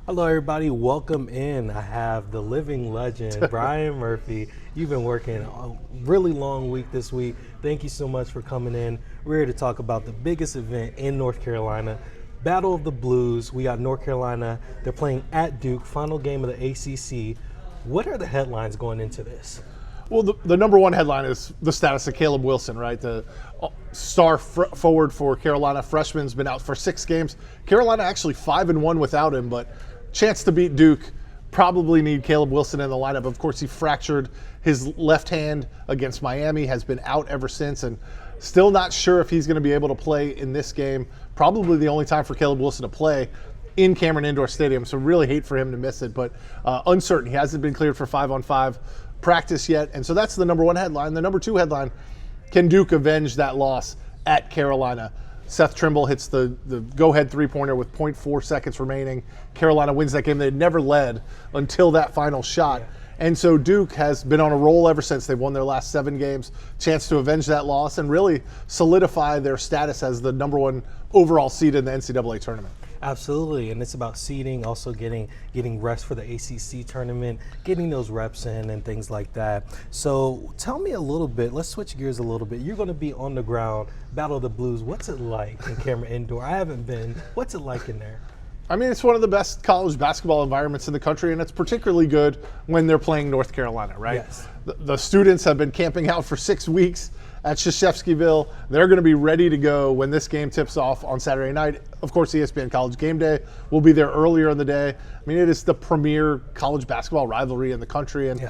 Hello, everybody. Welcome in. I have the living legend, Brian Murphy. You've been working a really long week this week. Thank you so much for coming in. We're here to talk about the biggest event in North Carolina, Battle of the Blues. We got North Carolina. They're playing at Duke, final game of the ACC. What are the headlines going into this? Well, the number one headline is the status of Caleb Wilson, right? The star forward for Carolina, freshman's been out for 6 games. Carolina actually 5-1 without him, but chance to beat Duke. Probably need Caleb Wilson in the lineup. Of course, he fractured his left hand against Miami, has been out ever since, and still not sure if he's going to be able to play in this game. Probably the only time for Caleb Wilson to play in Cameron Indoor Stadium, so really hate for him to miss it, but uncertain. He hasn't been cleared for 5-on-5 practice yet, and so that's the number one headline. The number two headline, can Duke avenge that loss at Carolina? Seth Trimble hits the go-ahead three-pointer with 0.4 seconds remaining. Carolina wins that game. They had never led until that final shot. And so Duke has been on a roll ever since. They've won their last 7 games. Chance to avenge that loss and really solidify their status as the number one overall seed in the NCAA tournament. Absolutely, and it's about seeding, also getting rest for the ACC tournament, getting those reps in and things like that. So tell me a little bit, let's switch gears a little bit. You're going to be on the ground, Battle of the Blues. What's it like in Cameron Indoor? I haven't been. What's it like in there? I mean, it's one of the best college basketball environments in the country, and it's particularly good when they're playing North Carolina, right? Yes. The students have been camping out for 6 weeks at Krzyzewskiville. They're going to be ready to go when this game tips off on Saturday night. Of course, ESPN College Game Day will be there earlier in the day. I mean, it is the premier college basketball rivalry in the country, and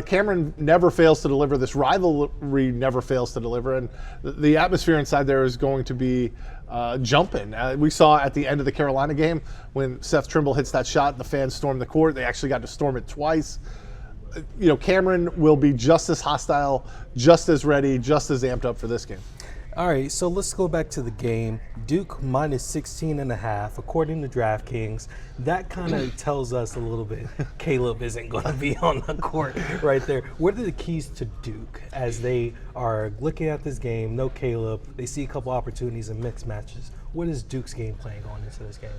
Cameron never fails to deliver. This rivalry never fails to deliver, and the atmosphere inside there is going to be jumping. We saw at the end of the Carolina game when Seth Trimble hits that shot, the fans stormed the court. They actually got to storm it twice. You know, Cameron will be just as hostile, just as ready, just as amped up for this game. All right, so let's go back to the game. Duke minus 16.5, according to DraftKings. That kind of tells us a little bit Caleb isn't going to be on the court right there. What are the keys to Duke as they are looking at this game? No Caleb. They see a couple opportunities in mixed matches. What is Duke's game plan going into this game?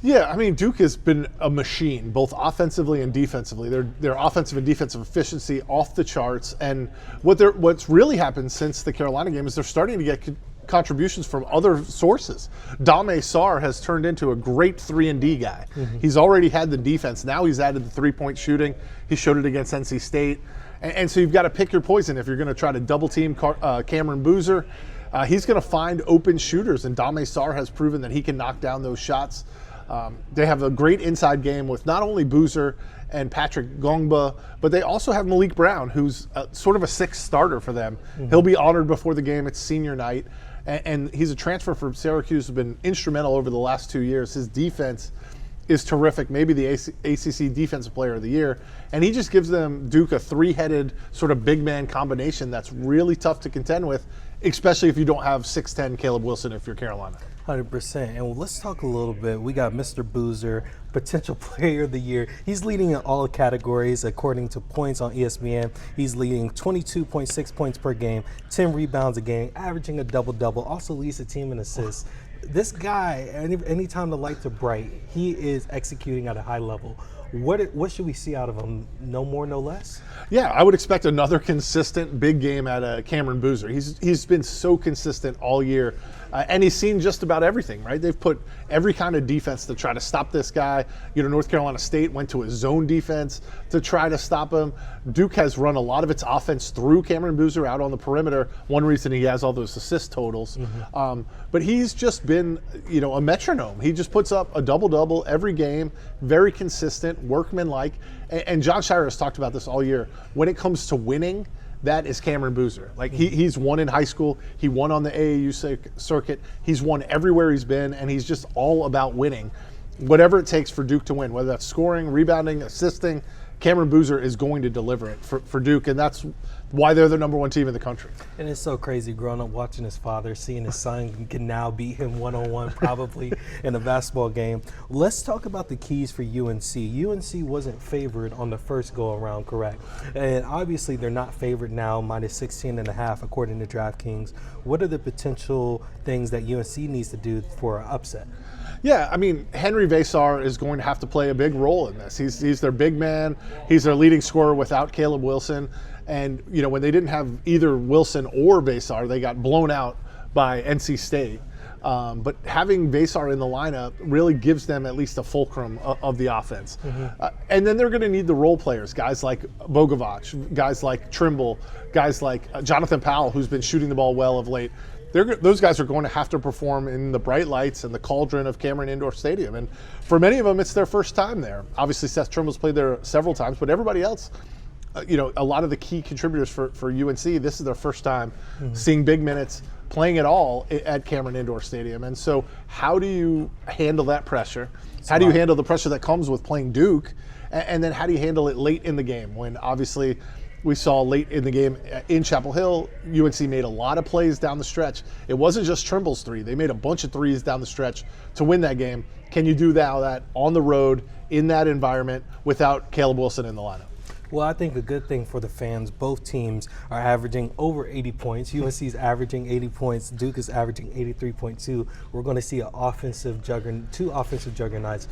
Yeah, I mean, Duke has been a machine, both offensively and defensively. Their offensive and defensive efficiency off the charts. And what's really happened since the Carolina game is they're starting to get contributions from other sources. Dame Sarr has turned into a great 3-and-D guy. Mm-hmm. He's already had the defense. Now he's added the three-point shooting. He showed it against NC State. And so you've got to pick your poison if you're going to try to double-team Cameron Boozer. He's going to find open shooters, and Dame Sarr has proven that he can knock down those shots. They have a great inside game with not only Boozer and Patrick Gongba, but they also have Malik Brown, who's sort of a 6th starter for them. Mm-hmm. He'll be honored before the game. It's senior night. And he's a transfer from Syracuse, who's been instrumental over the last 2 years. His defense is terrific, maybe the ACC Defensive Player of the Year. And he just gives them, Duke, a 3-headed sort of big man combination that's really tough to contend with, especially if you don't have 6'10" Caleb Wilson if you're Carolina. 100%. And let's talk a little bit. We got Mr. Boozer, potential player of the year. He's leading in all categories according to points on ESPN. He's leading 22.6 points per game, 10 rebounds a game, averaging a double-double, also leads the team in assists. This guy, anytime the lights are bright, he is executing at a high level. What should we see out of him? No more, no less? Yeah, I would expect another consistent big game out of Cameron Boozer. He's been so consistent all year. And he's seen just about everything, right? They've put every kind of defense to try to stop this guy. You know, North Carolina State went to a zone defense to try to stop him. Duke has run a lot of its offense through Cameron Boozer out on the perimeter. One reason he has all those assist totals. Mm-hmm. But he's just been, you know, a metronome. He just puts up a double-double every game, very consistent, workmanlike. And John Shire has talked about this all year. When it comes to winning, that is Cameron Boozer. Like he's won in high school. He won on the AAU circuit. He's won everywhere he's been, and he's just all about winning. Whatever it takes for Duke to win, whether that's scoring, rebounding, assisting, Cameron Boozer is going to deliver it for Duke, and that's why they're the number one team in the country. And it's so crazy growing up watching his father, seeing his son can now beat him one-on-one probably in a basketball game. Let's talk about the keys for UNC. UNC wasn't favored on the first go-around, correct? And obviously they're not favored now, minus 16.5 according to DraftKings. What are the potential things that UNC needs to do for an upset? Yeah, I mean, Henry Vasar is going to have to play a big role in this. He's their big man. He's their leading scorer without Caleb Wilson. And, when they didn't have either Wilson or Vasar, they got blown out by NC State. But having Vasar in the lineup really gives them at least a fulcrum of the offense. And then they're going to need the role players, guys like Bogovac, guys like Trimble, guys like Jonathan Powell, who's been shooting the ball well of late. Those guys are going to have to perform in the bright lights and the cauldron of Cameron Indoor Stadium. And for many of them, it's their first time there. Obviously, Seth Trimble's played there several times, but everybody else, a lot of the key contributors for UNC, this is their first time seeing big minutes, playing at all at Cameron Indoor Stadium. And so how do you handle that pressure? How do you handle the pressure that comes with playing Duke? And then how do you handle it late in the game when obviously we saw late in the game in Chapel Hill, UNC made a lot of plays down the stretch. It wasn't just Trimble's three. They made a bunch of threes down the stretch to win that game. Can you do that on the road in that environment without Caleb Wilson in the lineup? Well, I think a good thing for the fans, both teams are averaging over 80 points. UNC is averaging 80 points. Duke is averaging 83.2. We're going to see two offensive juggernauts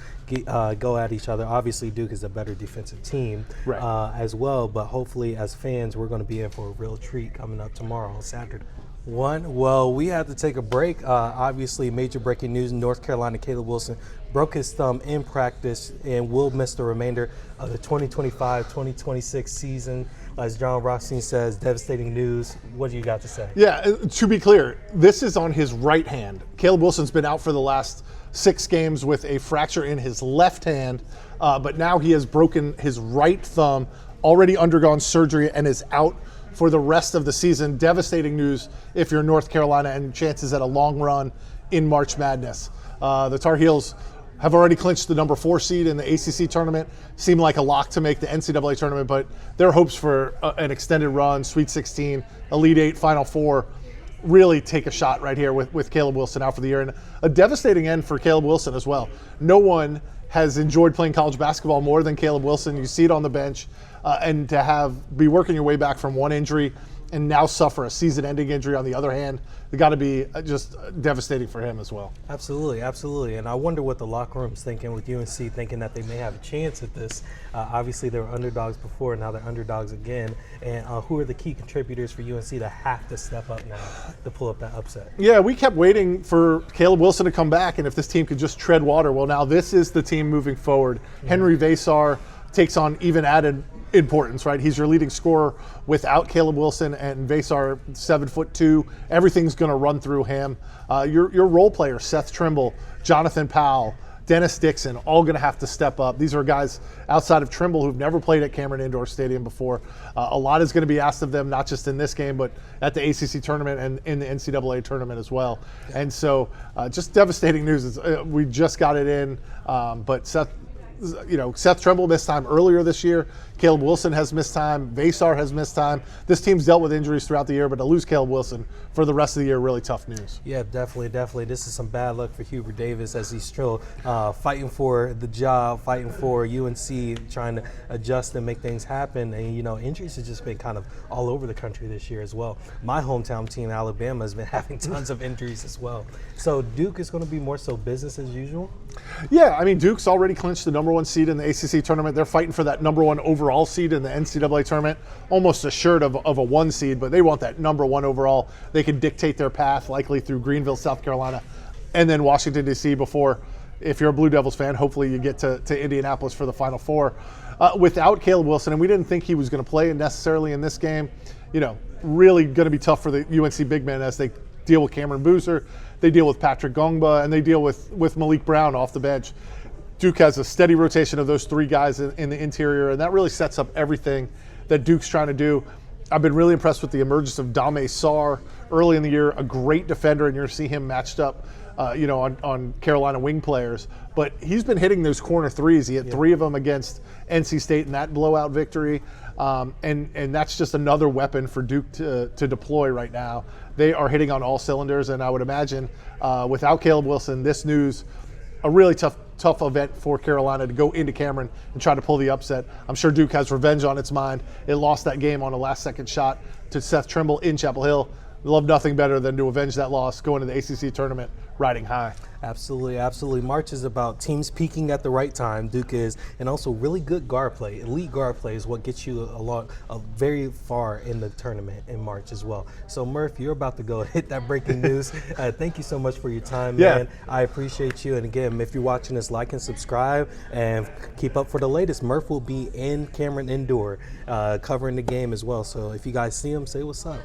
go at each other. Obviously, Duke is a better defensive team as well, but hopefully as fans, we're going to be in for a real treat coming up tomorrow on Saturday. Well, we had to take a break. Obviously, major breaking news in North Carolina, Caleb Wilson broke his thumb in practice and will miss the remainder of the 2025-2026 season. As John Rothstein says, devastating news. What do you got to say? Yeah, to be clear, this is on his right hand. Caleb Wilson's been out for the last 6 games with a fracture in his left hand, but now he has broken his right thumb, already undergone surgery, and is out for the rest of the season. Devastating news if you're North Carolina and chances at a long run in March Madness. The Tar Heels have already clinched the number 4 seed in the ACC tournament. Seem like a lock to make the NCAA tournament, but their hopes for an extended run, Sweet 16, Elite 8, Final 4, really take a shot right here with Caleb Wilson out for the year. And a devastating end for Caleb Wilson as well. No one has enjoyed playing college basketball more than Caleb Wilson. You see it on the bench. And to be working your way back from one injury and now suffer a season-ending injury on the other hand, it got to be just devastating for him as well. Absolutely. And I wonder what the locker room's thinking with UNC, thinking that they may have a chance at this. Obviously, they were underdogs before, now they're underdogs again. And who are the key contributors for UNC to have to step up now to pull up that upset? Yeah, we kept waiting for Caleb Wilson to come back, and if this team could just tread water. Well, now this is the team moving forward. Henry Vasar takes on even added importance, right? He's your leading scorer without Caleb Wilson, and Vasar, 7'2". Everything's going to run through him. Your role players, Seth Trimble, Jonathan Powell, Dennis Dixon, all going to have to step up. These are guys outside of Trimble who've never played at Cameron Indoor Stadium before. A lot is going to be asked of them, not just in this game, but at the ACC tournament and in the NCAA tournament as well. And so just devastating news. We just got it in, but Seth Trimble missed time earlier this year. Caleb Wilson has missed time. Vasar has missed time. This team's dealt with injuries throughout the year, but to lose Caleb Wilson for the rest of the year, really tough news. Yeah, definitely. This is some bad luck for Hubert Davis as he's still fighting for the job, fighting for UNC, trying to adjust and make things happen. And, injuries have just been kind of all over the country this year as well. My hometown team, Alabama, has been having tons of injuries as well. So Duke is going to be more so business as usual? Yeah, I mean, Duke's already clinched the number 1 seed in the ACC tournament. They're fighting for that number 1 overall seed in the NCAA tournament, almost assured of a 1 seed, but they want that number 1 overall. They can dictate their path, likely through Greenville, South Carolina, and then Washington, D.C. before, if you're a Blue Devils fan, hopefully you get to Indianapolis for the Final Four. Without Caleb Wilson, and we didn't think he was going to play necessarily in this game, really going to be tough for the UNC big men as they deal with Cameron Boozer, they deal with Patrick Gongba, and they deal with Malik Brown off the bench. Duke has a steady rotation of those 3 guys in the interior, and that really sets up everything that Duke's trying to do. I've been really impressed with the emergence of Dame Sarr early in the year, a great defender, and you're going to see him matched up on Carolina wing players. But he's been hitting those corner threes. He had 3 of them against NC State in that blowout victory. And that's just another weapon for Duke to deploy right now. They are hitting on all cylinders, and I would imagine without Caleb Wilson, this news, a really tough event for Carolina to go into Cameron and try to pull the upset. I'm sure Duke has revenge on its mind. It lost that game on a last-second shot to Seth Trimble in Chapel Hill. Love nothing better than to avenge that loss, go into the ACC tournament riding high. Absolutely, absolutely. March is about teams peaking at the right time. Duke is, and also really good guard play. Elite guard play is what gets you very far in the tournament in March as well. So Murph, you're about to go hit that breaking news. Thank you so much for your time, man. I appreciate you. And again, if you're watching this, like and subscribe and keep up for the latest. Murph will be in Cameron Indoor covering the game as well. So if you guys see him, say what's up.